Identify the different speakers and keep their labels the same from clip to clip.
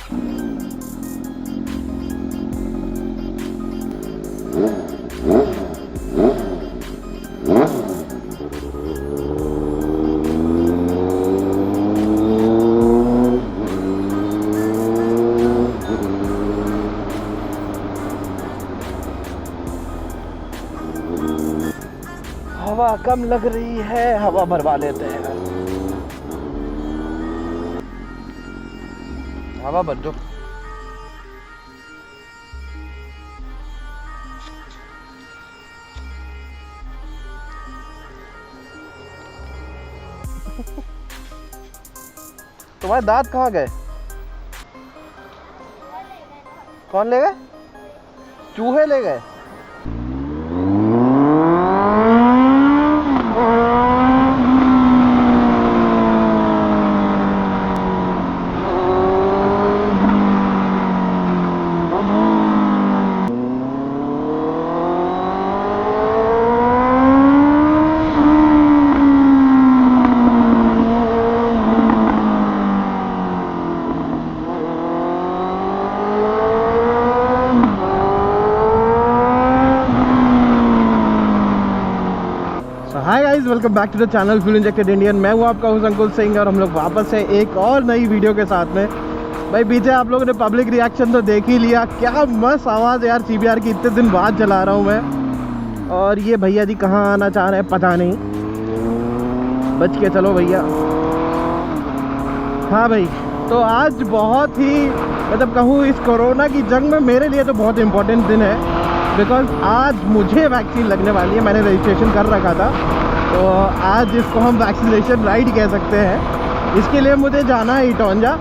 Speaker 1: हवा कम लग रही है, हवा भरवा लेते हैं। हवा भर दो। तुम्हारे दांत कहाँ गए? कौन ले गए? चूहे ले गए? Hi guys, welcome back to the channel fuel injected Indian. मैं हूँ आपका होस्ट अंकुल सिंह और हम लोग वापस से एक और नई वीडियो के साथ में। भाई पीछे आप लोगों ने पब्लिक रिएक्शन तो देख ही लिया, क्या मस्त आवाज़ यार CBR की। इतने दिन बाद चला रहा हूँ मैं। और ये भैया जी कहाँ आना चाह रहे हैं पता नहीं, बच के चलो भैया। हाँ भाई, तो आज बहुत ही मतलब कहूँ इस कोरोना की जंग में मेरे लिए तो बहुत इम्पोर्टेंट दिन है, बिकॉज आज मुझे वैक्सीन लगने वाली है। मैंने रजिस्ट्रेशन कर रखा था, तो आज इसको हम वैक्सीनेशन राइड कह सकते हैं। इसके लिए मुझे जाना है इटौंजा।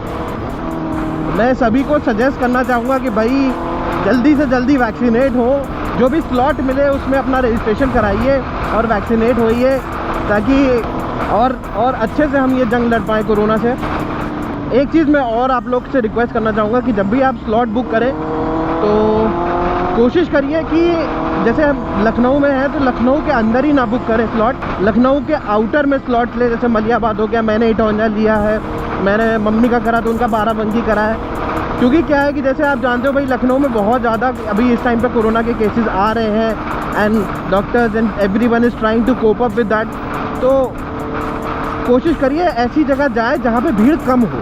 Speaker 1: मैं सभी को सजेस्ट करना चाहूँगा कि भाई जल्दी से जल्दी वैक्सीनेट हो, जो भी स्लॉट मिले उसमें अपना रजिस्ट्रेशन कराइए और वैक्सीनेट होइए, ताकि और अच्छे से हम ये जंग लड़ पाएँ कोरोना से। एक चीज़ मैं और आप लोग से रिक्वेस्ट करना चाहूँगा कि जब भी आप स्लॉट बुक करें तो कोशिश करिए कि जैसे हम लखनऊ में हैं तो लखनऊ के अंदर ही ना बुक करें स्लॉट, लखनऊ के आउटर में स्लॉट ले। जैसे मलियाबाद हो गया, मैंने इटौंजा लिया है, मैंने मम्मी का करा तो उनका बाराबंकी करा है। क्योंकि क्या है कि जैसे आप जानते हो भाई लखनऊ में बहुत ज़्यादा अभी इस टाइम पे कोरोना के केसेस आ रहे हैं, and doctors and everyone is trying to cope up with that. तो कोशिश करिए ऐसी जगह जाए जहाँ पे भीड़ कम हो,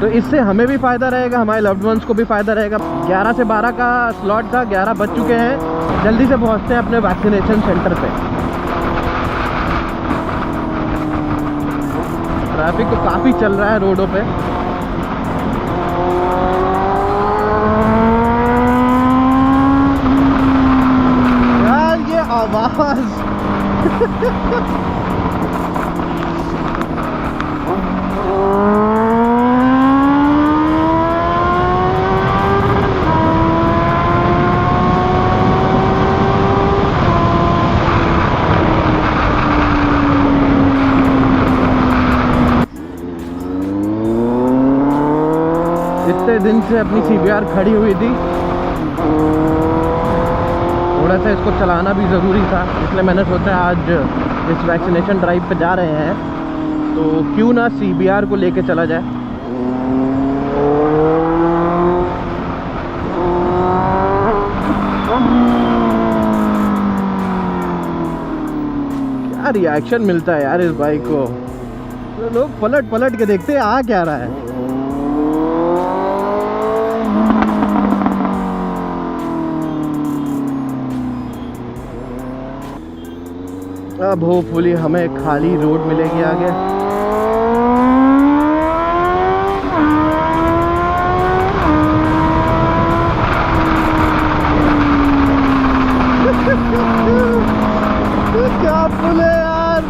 Speaker 1: तो इससे हमें भी फ़ायदा रहेगा, हमारे लव्ड वंस को भी फ़ायदा रहेगा। 11 से 12 का स्लॉट था, 11 बज चुके हैं। जल्दी से पहुंचते हैं अपने वैक्सीनेशन सेंटर पे। ट्रैफिक तो काफ़ी चल रहा है रोडों पे। यार ये आवाज़ इतने दिन से अपनी CBR खड़ी हुई थी, थोड़ा सा इसको चलाना भी ज़रूरी था, इसलिए मैंने सोचा आज इस वैक्सीनेशन ड्राइव पे जा रहे हैं तो क्यों ना CBR को लेके चला जाए। क्या रिएक्शन मिलता है यार इस बाइक को, तो लोग पलट पलट के देखते हैं आ क्या रहा है। अब होपफुली हमें खाली रोड मिलेगी आगे। क्या पुल है यार।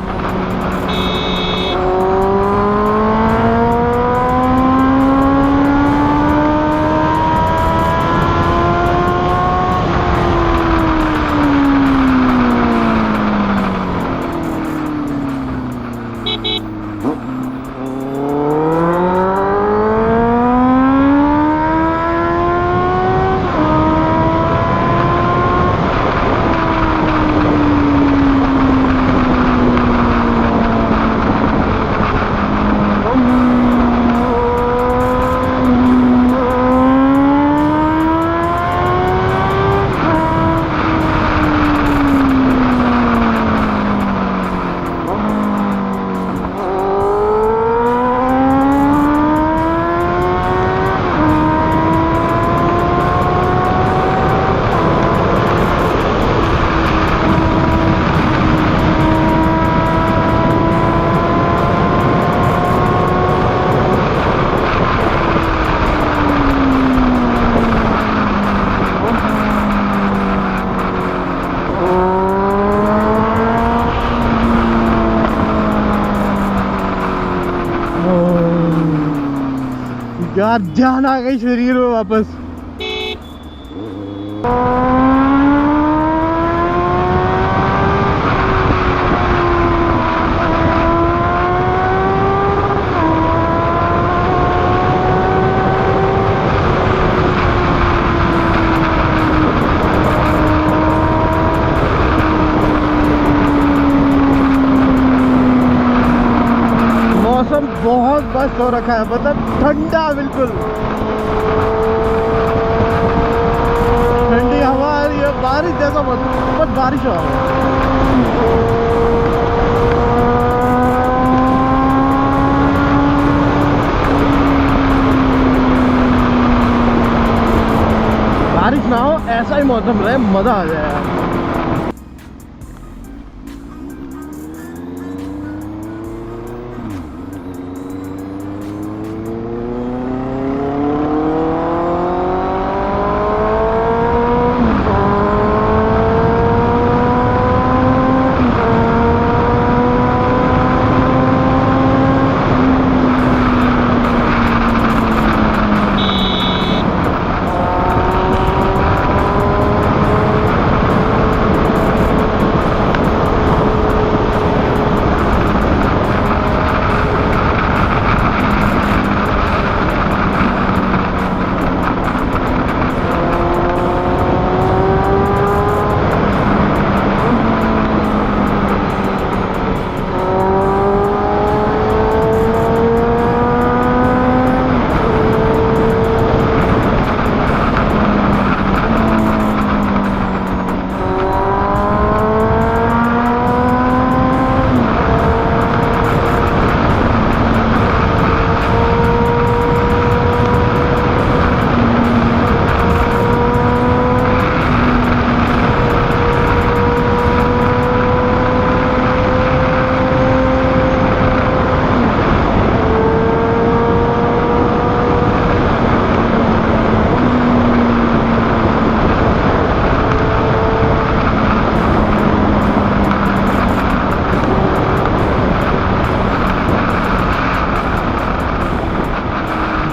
Speaker 1: यार जान आ गई शरीर में वापस। मौसम बहुत मस्त हो रखा है, मतलब ठंडा, बिल्कुल ठंडी हवा आ रही है, बारिश जैसा मौसम, बहुत बारिश हो रहा है। बारिश ना हो, ऐसा ही मौसम रहे, मजा आ जाए यार।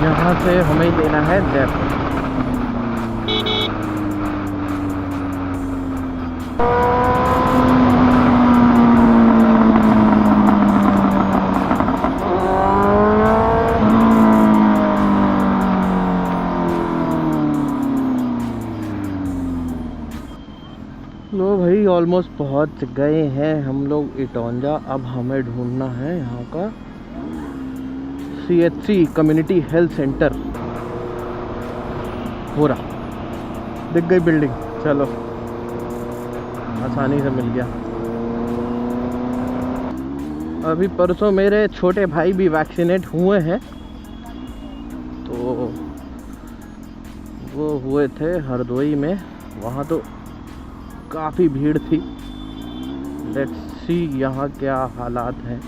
Speaker 1: यहाँ से हमें लेना है लेफ्ट। लो भाई, ऑलमोस्ट पहुँच गए हैं हम लोग इटौंजा। अब हमें ढूंढना है यहाँ का CHC कम्युनिटी हेल्थ सेंटर। हो रहा, दिख गई बिल्डिंग, चलो आसानी से मिल गया। अभी परसों मेरे छोटे भाई भी वैक्सीनेट हुए हैं, तो वो हुए थे हरदोई में, वहाँ तो काफ़ी भीड़ थी। लेट्स सी यहाँ क्या हालात हैं।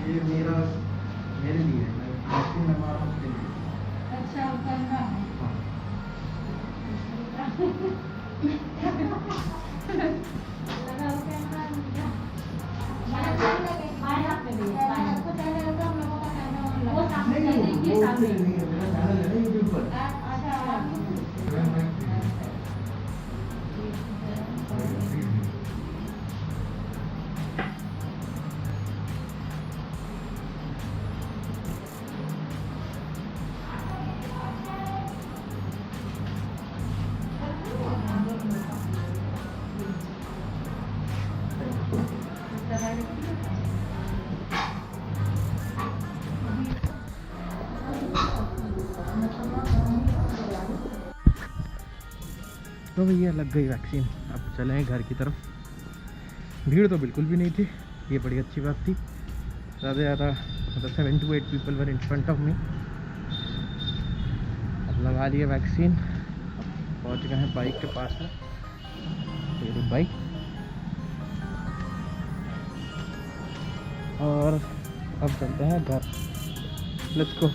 Speaker 2: ये मेरे लिए है, अच्छा करना है।
Speaker 1: तो भैया लग गई वैक्सीन। अब चले हैं घर की तरफ। भीड़ तो बिल्कुल भी नहीं थी, ये बड़ी अच्छी बात थी। ज़्यादा मतलब 7 to 8 people were in front of me. अब लगा लिए वैक्सीन। अब पहुँच गए हैं बाइक के पास में, मेरी बाइक। और अब चलते हैं घर। Let's go.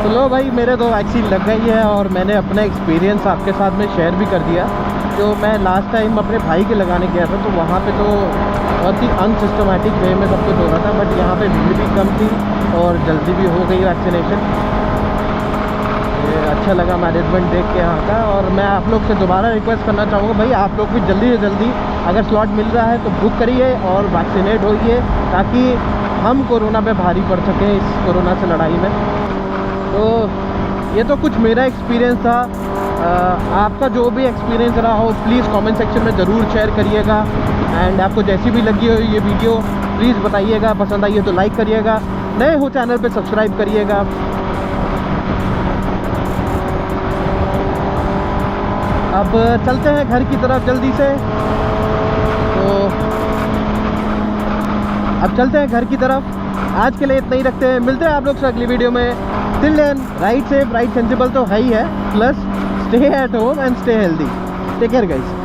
Speaker 1: लो भाई, मेरे 2 वैक्सीन लग गई है और मैंने अपना एक्सपीरियंस आपके साथ में शेयर भी कर दिया। जो मैं लास्ट टाइम अपने भाई के लगाने गया था, तो वहाँ पे तो बहुत ही अनसिस्टमेटिक वे में सब कुछ हो रहा था, बट यहाँ पे भीड़ भी कम थी और जल्दी भी हो गई वैक्सीनेशन। ये अच्छा लगा मैनेजमेंट देख के यहाँ का। और मैं आप लोग से दोबारा रिक्वेस्ट करना चाहूँगा, भाई आप लोग भी जल्दी से जल्दी अगर स्लॉट मिल रहा है तो बुक करिए और वैक्सीनेट होइए, ताकि हम कोरोना पे भारी पड़ सकें इस कोरोना से लड़ाई में। तो ये तो कुछ मेरा एक्सपीरियंस था। आपका जो भी एक्सपीरियंस रहा हो प्लीज़ कमेंट सेक्शन में ज़रूर शेयर करिएगा। एंड आपको जैसी भी लगी हो ये वीडियो प्लीज़ बताइएगा। पसंद आई है तो लाइक करिएगा, नए हो चैनल पे सब्सक्राइब करिएगा। अब चलते हैं घर की तरफ जल्दी से। तो अब चलते हैं घर की तरफ। आज के लिए इतना ही रखते हैं, मिलते हैं आप लोग से अगली वीडियो में। Till then ride safe, ride sensible तो है ही है, plus stay at home and stay healthy. Take care guys.